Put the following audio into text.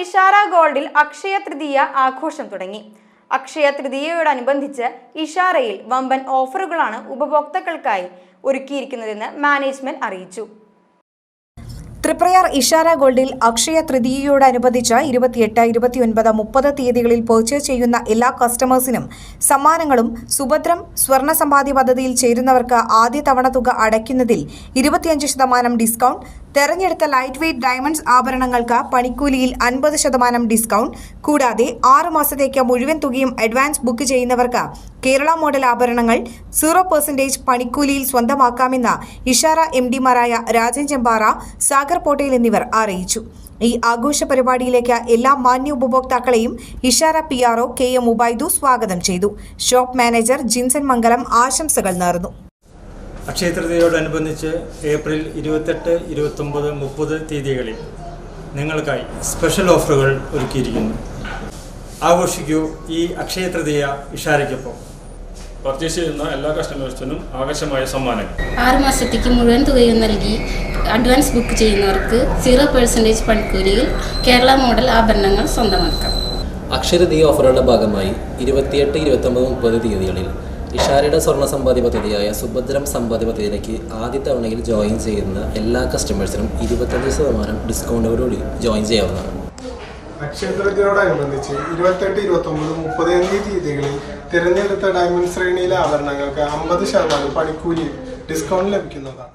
ഇഷാര ഗോൾഡിൽ അക്ഷയ തൃതീയ ആഘോഷം തുടങ്ങി. അക്ഷയ തൃതീയയോടനുബന്ധിച്ച് ഇഷാരയിൽ വമ്പൻ ഓഫറുകളാണ് ഉപഭോക്താക്കൾക്കായി ഒരുക്കിയിരിക്കുന്നതെന്ന് മാനേജ്മെന്റ് അറിയിച്ചു. തൃപ്രയാർ ഇഷാര ഗോൾഡിൽ അക്ഷയ തൃതീയയോടനുബന്ധിച്ച് 28, 29, 30 തീയതികളിൽ പർച്ചേസ് ചെയ്യുന്ന എല്ലാ കസ്റ്റമേഴ്സിനും സമ്മാനങ്ങളും സുഭദ്രം സ്വർണ്ണ സമ്പാദ്യ പദ്ധതിയിൽ ചേരുന്നവർക്ക് ആദ്യ തവണ തുക അടയ്ക്കുന്നതിൽ 25% ഡിസ്കൗണ്ട്, തെരഞ്ഞെടുത്ത ലൈറ്റ് വെയ്റ്റ് ഡയമണ്ട്സ് ആഭരണങ്ങൾക്ക് പണിക്കൂലിയിൽ 50% ഡിസ്കൗണ്ട്, കൂടാതെ 6 മാസത്തേക്ക് മുഴുവൻ തുകയും അഡ്വാൻസ് ബുക്ക് ചെയ്യുന്നവർക്ക് കേരള മോഡൽ ആഭരണങ്ങൾ 0% പണിക്കൂലിയിൽ സ്വന്തമാക്കാമെന്ന് ഇഷാര MD-മാരായ രാജൻ ചെമ്പാറ, സാഗർ പോട്ടേൽ എന്നിവർ അറിയിച്ചു. ഈ ആഘോഷ പരിപാടിയിലേക്ക് എല്ലാ മാന്യ ഉപഭോക്താക്കളെയും ഇഷാര PRO KM ഉബൈദു സ്വാഗതം ചെയ്തു. ഷോപ്പ് മാനേജർ ജിൻസൺ മംഗലം ആശംസകൾ നേർന്നു. അക്ഷയ തൃതീയയോടനുബന്ധിച്ച് ഏപ്രിൽ 28, 29, 30 തീയതികളിൽ നിങ്ങൾക്കായി സ്പെഷ്യൽ ഓഫറുകൾ ഒരുക്കിയിരിക്കുന്നു. ആഘോഷിക്കൂ ഈ അക്ഷയ തൃതീയ ഇഷാരയ്ക്കൊപ്പം. പർച്ചേസ് ചെയ്യുന്ന എല്ലാ കസ്റ്റമേഴ്സിനും ആകർഷമായ സമ്മാനങ്ങൾ. 6 മാസത്തേക്ക് മുഴുവൻ തുകയും നൽകി അഡ്വാൻസ് ബുക്ക് ചെയ്യുന്നവർക്ക് 0% പണിക്കൂലിയിൽ കേരള മോഡൽ ആഭരണങ്ങൾ സ്വന്തമാക്കാം. അക്ഷയ തൃതീയ ഓഫറുകളുടെ ഭാഗമായി 28, 29, 30 തീയതികളിൽ ഇഷാരയുടെ സ്വർണ്ണ സമ്പാദ്യ പദ്ധതിയായ സുഭദ്രം സമ്പാദ്യ പദ്ധതിയിലേക്ക് ആദ്യ തവണയിൽ ജോയിൻ ചെയ്യുന്ന എല്ലാ കസ്റ്റമേഴ്സിനും 25% ഡിസ്കൗണ്ടോടുകൂടി ജോയിൻ ചെയ്യാവുന്നതാണ്. അക്ഷയ തൃതീയയോടനുബന്ധിച്ച് 28, 29, 30 എന്നീ തീയതികളിൽ തിരഞ്ഞെടുത്ത ഡയമണ്ട് ശ്രേണിയിലെ ആഭരണങ്ങൾക്ക് 50% പണിക്കൂലി ഡിസ്കൗണ്ട് ലഭിക്കുന്നതാണ്.